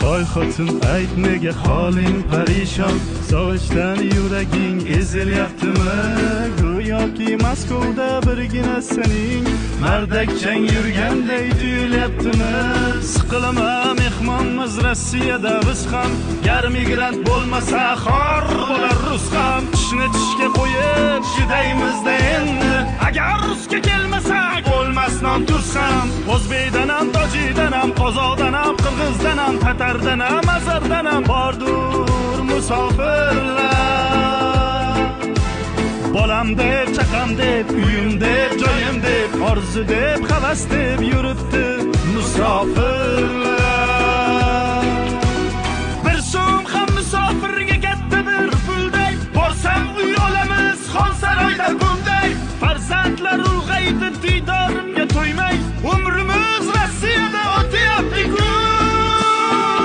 Hoy xotin ayt nega holing parishon, sog'ishdan yuraging ezilyaptimi? Go'yoki Moskvada birgina sening mardakchang yurganday tuyulyaptimi? Siqilma mehmonmiz Rossiyada biz ham, gar migrant bo'lmasa xor bo'lar rus ham. Tishni tishga qo'yib chidaymiz-da endi, agar rusga kelmasak bo'lmas non tuz ham. O'zbekdan ham, tojikdan ham, qozoqdan ham, qirg'izdan ham, tatardan ham, azardan ham bordur musofirlar. Bolam deb, chaqam deb, uyim deb, joyim deb, orzu deb, havas deb yuribdi musofirlar.